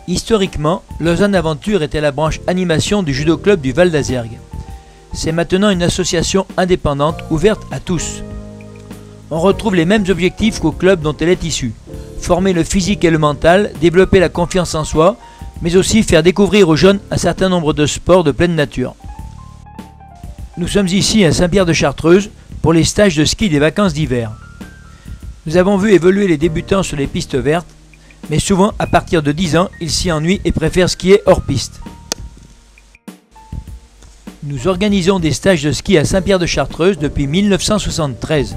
Historiquement, Lausanne Aventure était la branche animation du judo club du Val d'Azergues. C'est maintenant une association indépendante ouverte à tous. On retrouve les mêmes objectifs qu'au club dont elle est issue. Former le physique et le mental, développer la confiance en soi, mais aussi faire découvrir aux jeunes un certain nombre de sports de pleine nature. Nous sommes ici à Saint-Pierre-de-Chartreuse pour les stages de ski des vacances d'hiver. Nous avons vu évoluer les débutants sur les pistes vertes, mais souvent à partir de 10 ans, ils s'y ennuient et préfèrent skier hors piste. Nous organisons des stages de ski à Saint-Pierre-de-Chartreuse depuis 1973.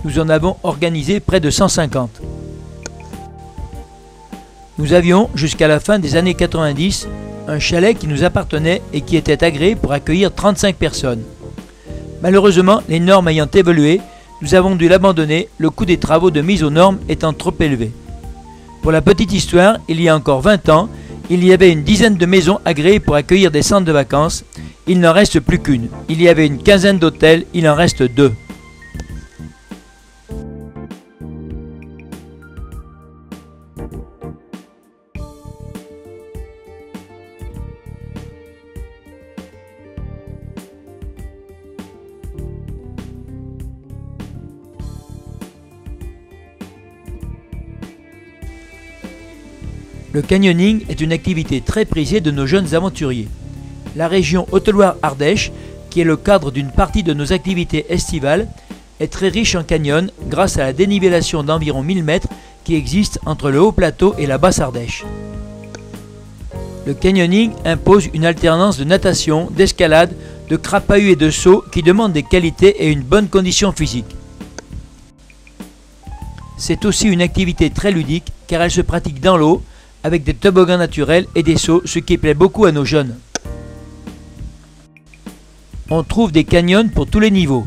Nous en avons organisé près de 150. Nous avions, jusqu'à la fin des années 90, un chalet qui nous appartenait et qui était agréé pour accueillir 35 personnes. Malheureusement, les normes ayant évolué, nous avons dû l'abandonner, le coût des travaux de mise aux normes étant trop élevé. Pour la petite histoire, il y a encore 20 ans, il y avait une dizaine de maisons agréées pour accueillir des centres de vacances. Il n'en reste plus qu'une. Il y avait une quinzaine d'hôtels, il en reste 2. Le canyoning est une activité très prisée de nos jeunes aventuriers. La région Haute-Loire-Ardèche, qui est le cadre d'une partie de nos activités estivales, est très riche en canyons grâce à la dénivellation d'environ 1000 mètres qui existe entre le haut plateau et la basse Ardèche. Le canyoning impose une alternance de natation, d'escalade, de crapahut et de saut qui demande des qualités et une bonne condition physique. C'est aussi une activité très ludique car elle se pratique dans l'eau, avec des toboggans naturels et des sauts, ce qui plaît beaucoup à nos jeunes. On trouve des canyons pour tous les niveaux,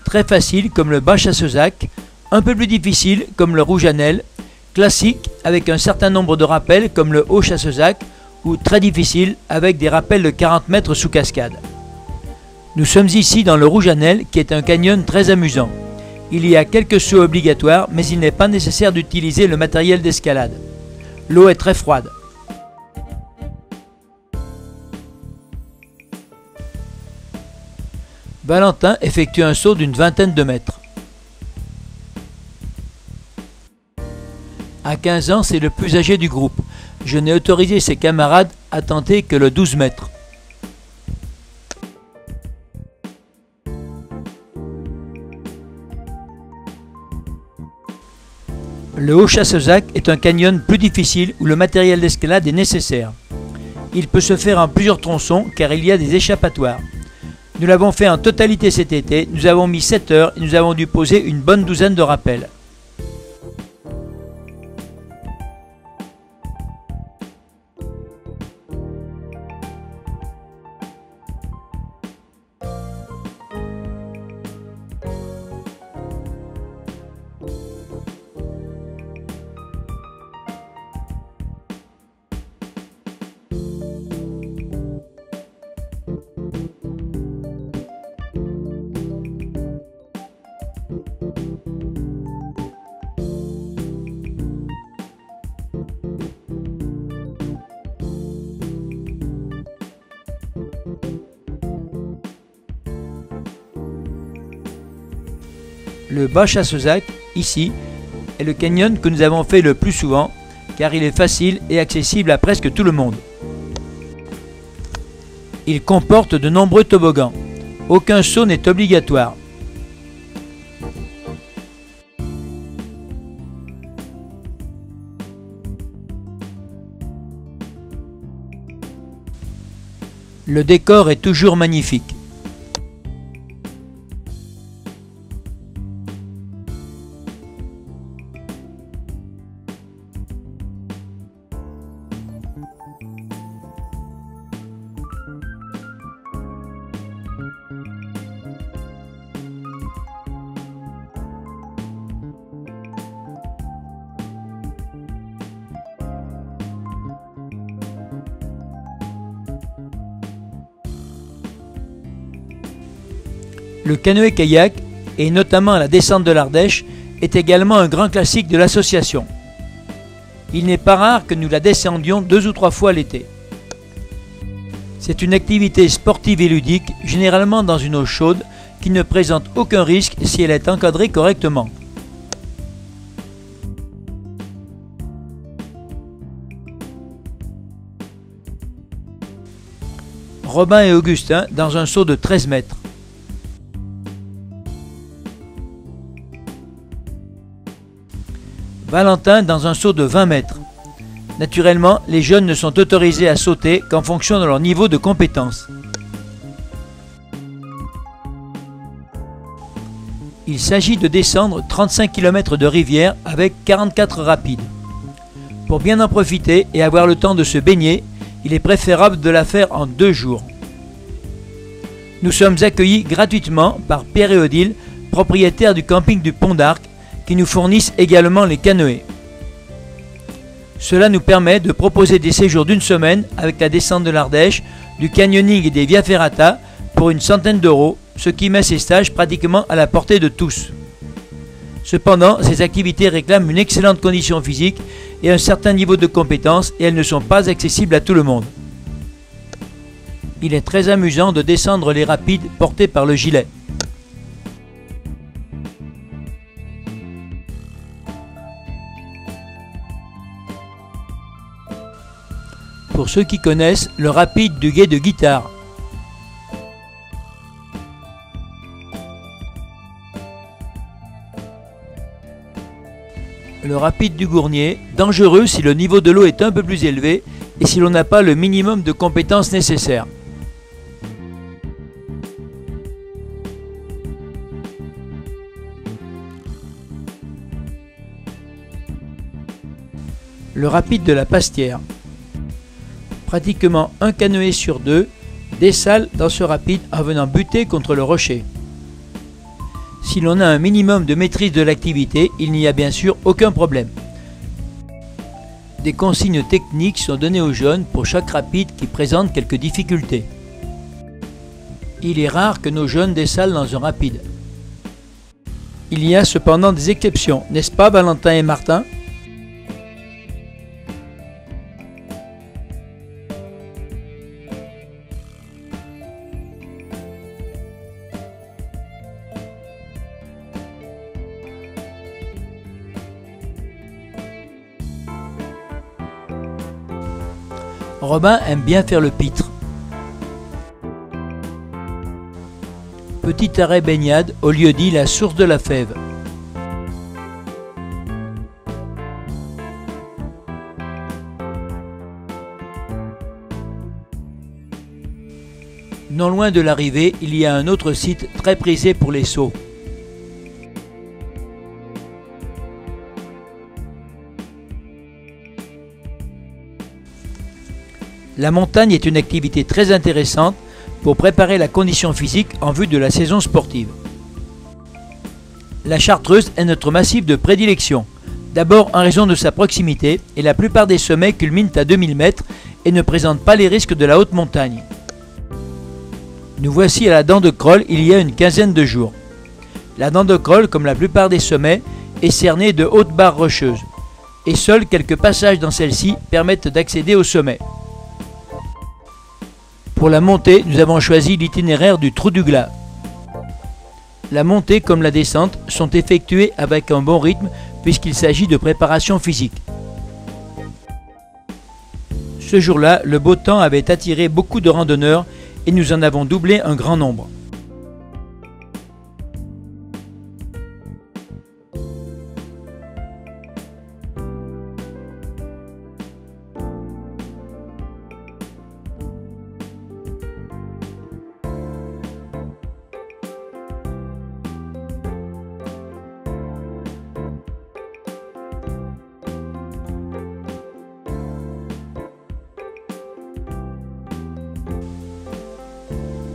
très faciles comme le bas Chassezac, un peu plus difficiles comme le Rouge à Nel, classiques avec un certain nombre de rappels comme le Haut Chassezac, ou très difficiles avec des rappels de 40 mètres sous cascade. Nous sommes ici dans le Rouge à Nel qui est un canyon très amusant. Il y a quelques sauts obligatoires mais il n'est pas nécessaire d'utiliser le matériel d'escalade. L'eau est très froide. Valentin effectue un saut d'une vingtaine de mètres. À 15 ans, c'est le plus âgé du groupe. Je n'ai autorisé ses camarades à tenter que le 12 mètres. Le Haut Chassezac est un canyon plus difficile où le matériel d'escalade est nécessaire. Il peut se faire en plusieurs tronçons car il y a des échappatoires. Nous l'avons fait en totalité cet été, nous avons mis 7 heures et nous avons dû poser une bonne douzaine de rappels. Le bas Chassezac, ici, est le canyon que nous avons fait le plus souvent car il est facile et accessible à presque tout le monde. Il comporte de nombreux toboggans. Aucun saut n'est obligatoire. Le décor est toujours magnifique. Le canoë-kayak, et notamment la descente de l'Ardèche, est également un grand classique de l'association. Il n'est pas rare que nous la descendions 2 ou 3 fois l'été. C'est une activité sportive et ludique, généralement dans une eau chaude, qui ne présente aucun risque si elle est encadrée correctement. Robin et Augustin dans un seau de 13 mètres. Valentin dans un seau de 20 mètres. Naturellement, les jeunes ne sont autorisés à sauter qu'en fonction de leur niveau de compétence. Il s'agit de descendre 35 km de rivière avec 44 rapides. Pour bien en profiter et avoir le temps de se baigner, il est préférable de la faire en 2 jours. Nous sommes accueillis gratuitement par Pierre et Odile, propriétaires du camping du Pont d'Arc, qui nous fournissent également les canoës. Cela nous permet de proposer des séjours d'1 semaine avec la descente de l'Ardèche, du canyoning et des via ferrata pour une centaine d'euros, ce qui met ces stages pratiquement à la portée de tous. Cependant, ces activités réclament une excellente condition physique et un certain niveau de compétence et elles ne sont pas accessibles à tout le monde. Il est très amusant de descendre les rapides portés par le gilet. Pour ceux qui connaissent, le rapide du Gué de Guitare. Le rapide du Gournier, dangereux si le niveau de l'eau est un peu plus élevé et si l'on n'a pas le minimum de compétences nécessaires. Le rapide de la Pastière. Pratiquement un canoë sur 2 dessale dans ce rapide en venant buter contre le rocher. Si l'on a un minimum de maîtrise de l'activité, il n'y a bien sûr aucun problème. Des consignes techniques sont données aux jeunes pour chaque rapide qui présente quelques difficultés. Il est rare que nos jeunes dessalent dans un rapide. Il y a cependant des exceptions, n'est-ce pas Valentin et Martin ? Robin aime bien faire le pitre. Petit arrêt baignade au lieu-dit la source de la Fève. Non loin de l'arrivée, il y a un autre site très prisé pour les sauts. La montagne est une activité très intéressante pour préparer la condition physique en vue de la saison sportive. La Chartreuse est notre massif de prédilection. D'abord en raison de sa proximité et la plupart des sommets culminent à 2000 mètres et ne présentent pas les risques de la haute montagne. Nous voici à la Dent de Crolles il y a une quinzaine de jours. La Dent de Crolles, comme la plupart des sommets, est cernée de hautes barres rocheuses et seuls quelques passages dans celle-ci permettent d'accéder au sommet. Pour la montée, nous avons choisi l'itinéraire du Trou du Glas. La montée comme la descente sont effectuées avec un bon rythme puisqu'il s'agit de préparation physique. Ce jour-là, le beau temps avait attiré beaucoup de randonneurs et nous en avons doublé un grand nombre.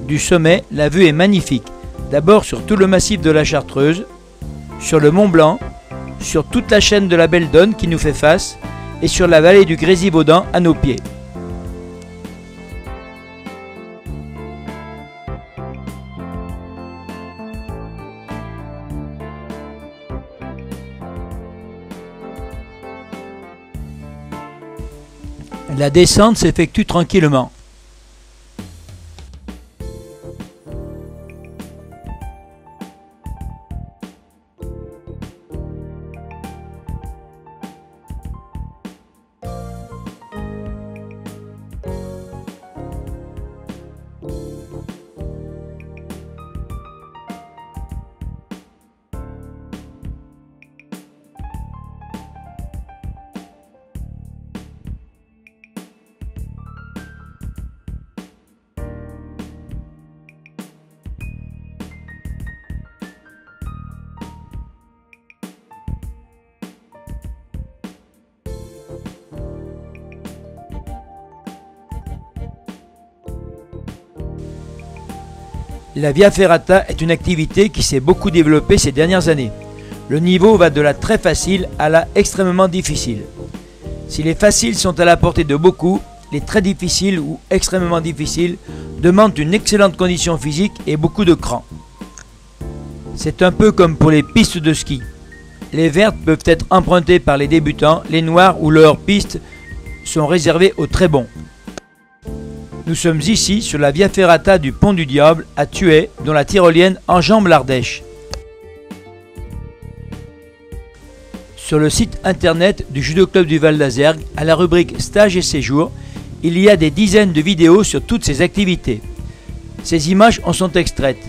Du sommet, la vue est magnifique. D'abord sur tout le massif de la Chartreuse, sur le Mont Blanc, sur toute la chaîne de la Belle Donne qui nous fait face et sur la vallée du Grésivaudan à nos pieds. La descente s'effectue tranquillement. La Via Ferrata est une activité qui s'est beaucoup développée ces dernières années. Le niveau va de la très facile à la extrêmement difficile. Si les faciles sont à la portée de beaucoup, les très difficiles ou extrêmement difficiles demandent une excellente condition physique et beaucoup de cran. C'est un peu comme pour les pistes de ski. Les vertes peuvent être empruntées par les débutants, les noires ou leurs pistes sont réservées aux très bons. Nous sommes ici sur la Via Ferrata du Pont du Diable à Thuey, dont la tyrolienne enjambe l'Ardèche. Sur le site internet du Judo Club du Val d'Azergues, à la rubrique Stages et séjours, il y a des dizaines de vidéos sur toutes ces activités. Ces images en sont extraites.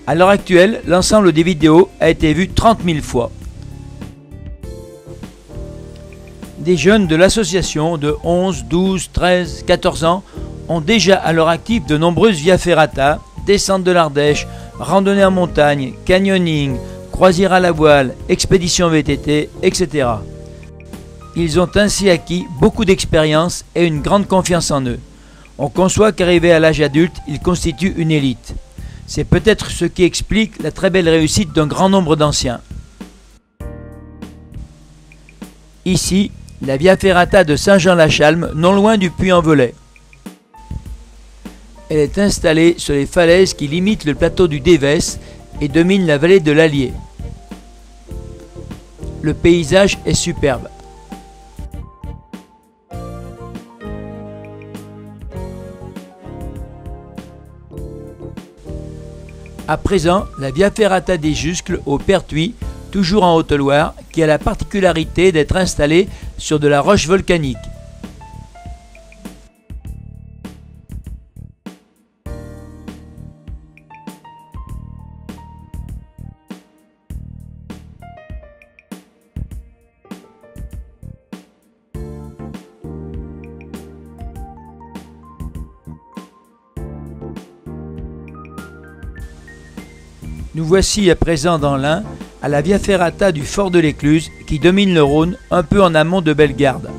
À l'heure actuelle, l'ensemble des vidéos a été vu 30 000 fois. Des jeunes de l'association de 11, 12, 13, 14 ans ont déjà à leur actif de nombreuses Via Ferrata, descente de l'Ardèche, randonnée en montagne, canyoning, croisière à la voile, expédition VTT, etc. Ils ont ainsi acquis beaucoup d'expérience et une grande confiance en eux. On conçoit qu'arrivés à l'âge adulte, ils constituent une élite. C'est peut-être ce qui explique la très belle réussite d'un grand nombre d'anciens. Ici, la Via Ferrata de Saint-Jean-la-Chalme, non loin du Puy-en-Velay. Elle est installée sur les falaises qui limitent le plateau du Dévès et dominent la vallée de l'Allier. Le paysage est superbe. À présent, la Via Ferrata des Juscles au Pertuis, toujours en Haute-Loire, qui a la particularité d'être installée sur de la roche volcanique. Nous voici à présent dans l'Ain, à la Via Ferrata du Fort de l'Écluse, qui domine le Rhône, un peu en amont de Bellegarde.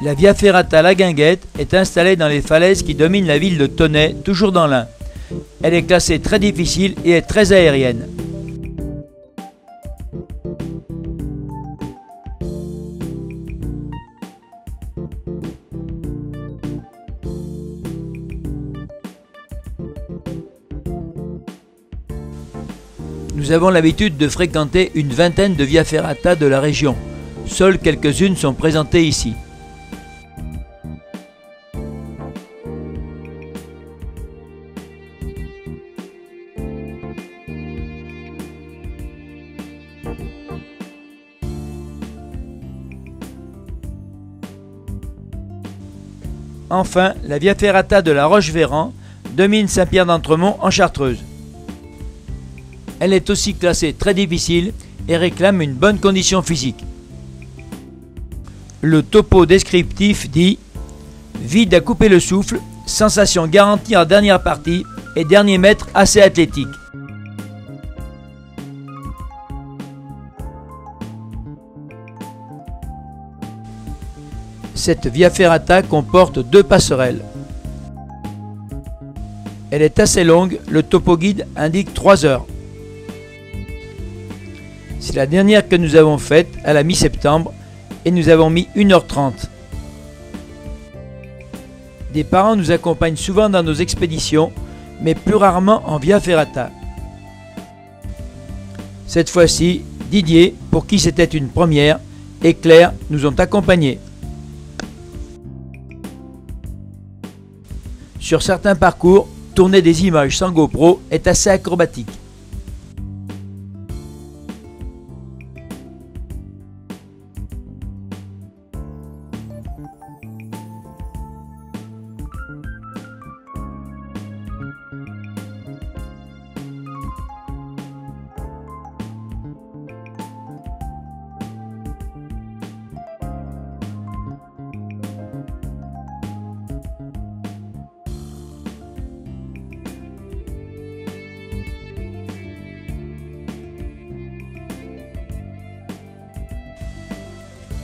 La Via Ferrata La Guinguette est installée dans les falaises qui dominent la ville de Tonnay, toujours dans l'Ain. Elle est classée très difficile et est très aérienne. Nous avons l'habitude de fréquenter une vingtaine de Via Ferrata de la région. Seules quelques-unes sont présentées ici. Enfin, la Via Ferrata de la Roche-Véran domine Saint-Pierre d'Entremont en Chartreuse. Elle est aussi classée très difficile et réclame une bonne condition physique. Le topo descriptif dit « Vide à couper le souffle, sensation garantie en dernière partie et dernier mètre assez athlétique ». Cette Via Ferrata comporte 2 passerelles. Elle est assez longue, le topo guide indique 3 heures. C'est la dernière que nous avons faite à la mi-septembre et nous avons mis 1h30. Des parents nous accompagnent souvent dans nos expéditions, mais plus rarement en via ferrata. Cette fois-ci, Didier, pour qui c'était une première, et Claire nous ont accompagnés. Sur certains parcours, tourner des images sans GoPro est assez acrobatique.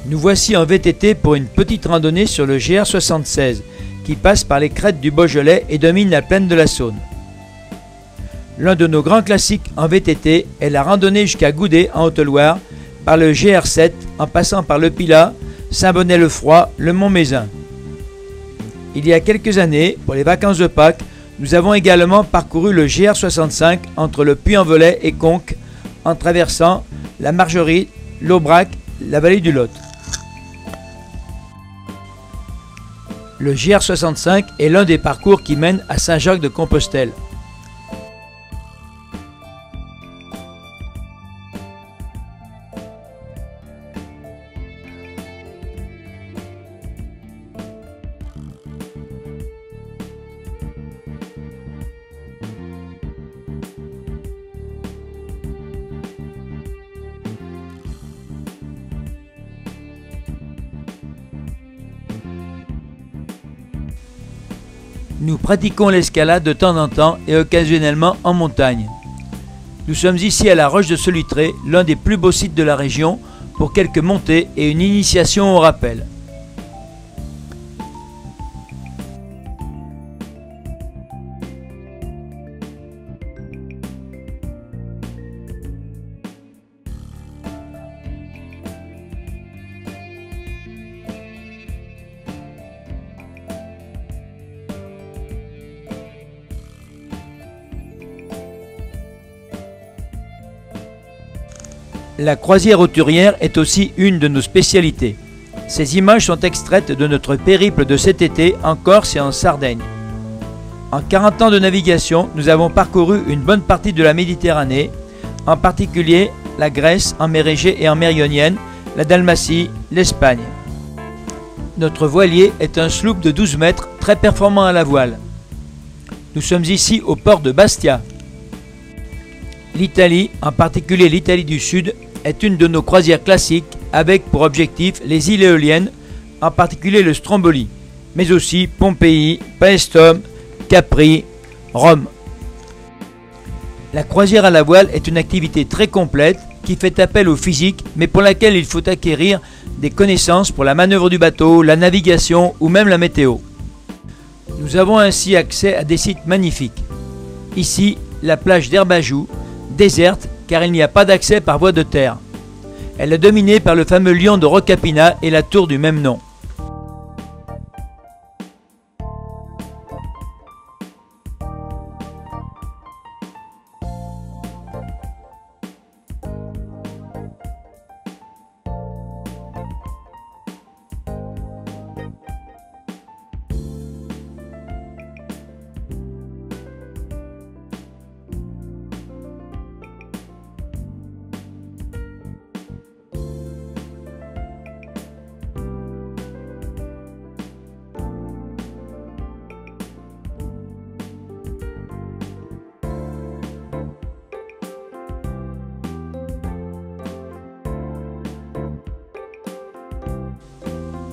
Nous voici en VTT pour une petite randonnée sur le GR76 qui passe par les crêtes du Beaujolais et domine la plaine de la Saône. L'un de nos grands classiques en VTT est la randonnée jusqu'à Goudet en Haute-Loire par le GR7 en passant par le Pilat, Saint-Bonnet-le-Froid, le Mont-Mézin. Il y a quelques années, pour les vacances de Pâques, nous avons également parcouru le GR65 entre le Puy-en-Velay et Conques en traversant la Margerie, l'Aubrac, la vallée du Lot. Le GR65 est l'un des parcours qui mène à Saint-Jacques-de-Compostelle. Nous pratiquons l'escalade de temps en temps et occasionnellement en montagne. Nous sommes ici à la Roche de Solutré, l'un des plus beaux sites de la région, pour quelques montées et une initiation au rappel. La croisière hauturière est aussi une de nos spécialités. Ces images sont extraites de notre périple de cet été en Corse et en Sardaigne. En 40 ans de navigation, nous avons parcouru une bonne partie de la Méditerranée, en particulier la Grèce en mer Égée et en mer Ionienne, la Dalmatie, l'Espagne. Notre voilier est un sloop de 12 mètres très performant à la voile. Nous sommes ici au port de Bastia. L'Italie, en particulier l'Italie du Sud, est une de nos croisières classiques avec pour objectif les îles éoliennes, en particulier le Stromboli, mais aussi Pompéi, Paestum, Capri, Rome. La croisière à la voile est une activité très complète qui fait appel au physique, mais pour laquelle il faut acquérir des connaissances pour la manœuvre du bateau, la navigation ou même la météo. Nous avons ainsi accès à des sites magnifiques. Ici, la plage d'Herbajou, déserte car il n'y a pas d'accès par voie de terre. Elle est dominée par le fameux lion de Rocapina et la tour du même nom.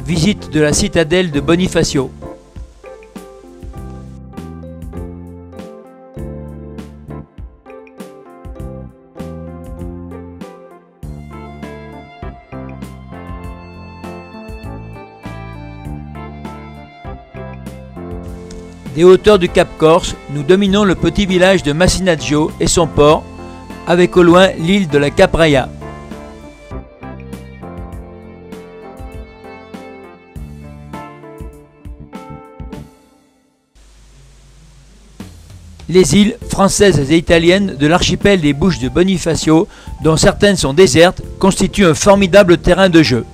Visite de la citadelle de Bonifacio. Des hauteurs du Cap Corse, nous dominons le petit village de Massinazzo et son port, avec au loin l'île de la Capraia. les îles françaises et italiennes de l'archipel des Bouches de Bonifacio, dont certaines sont désertes, constituent un formidable terrain de jeu.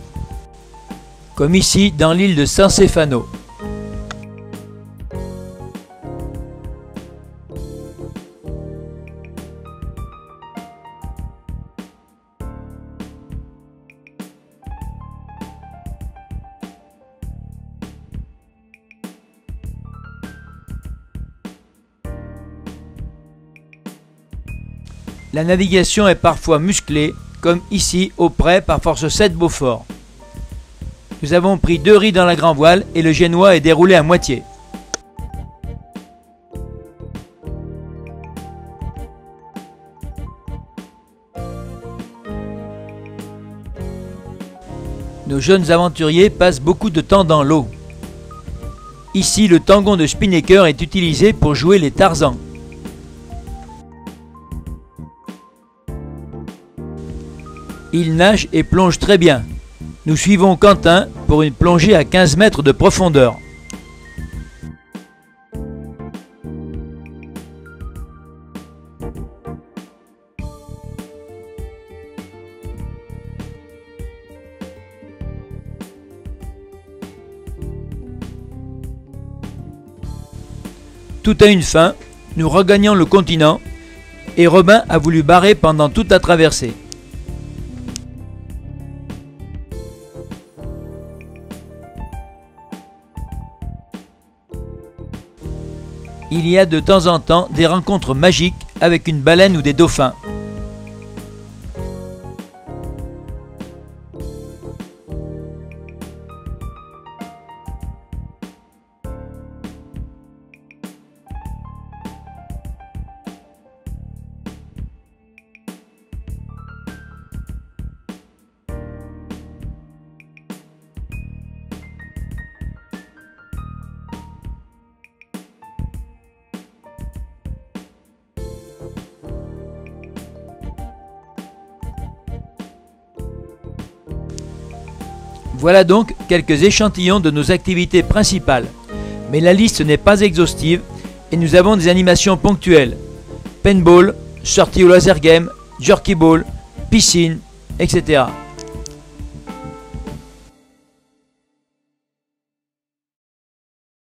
Comme ici dans l'île de San Stefano. La navigation est parfois musclée, comme ici au près par force 7 Beaufort. Nous avons pris 2 riz dans la grand voile et le génois est déroulé à moitié. Nos jeunes aventuriers passent beaucoup de temps dans l'eau. Ici, le tangon de Spinnaker est utilisé pour jouer les Tarzans. Il nage et plonge très bien. Nous suivons Quentin pour une plongée à 15 mètres de profondeur. Tout a une fin, nous regagnons le continent et Robin a voulu barrer pendant toute la traversée. Il y a de temps en temps des rencontres magiques avec une baleine ou des dauphins. Voilà donc quelques échantillons de nos activités principales, mais la liste n'est pas exhaustive et nous avons des animations ponctuelles. Paintball, sortie au laser game, jerky ball, piscine, etc.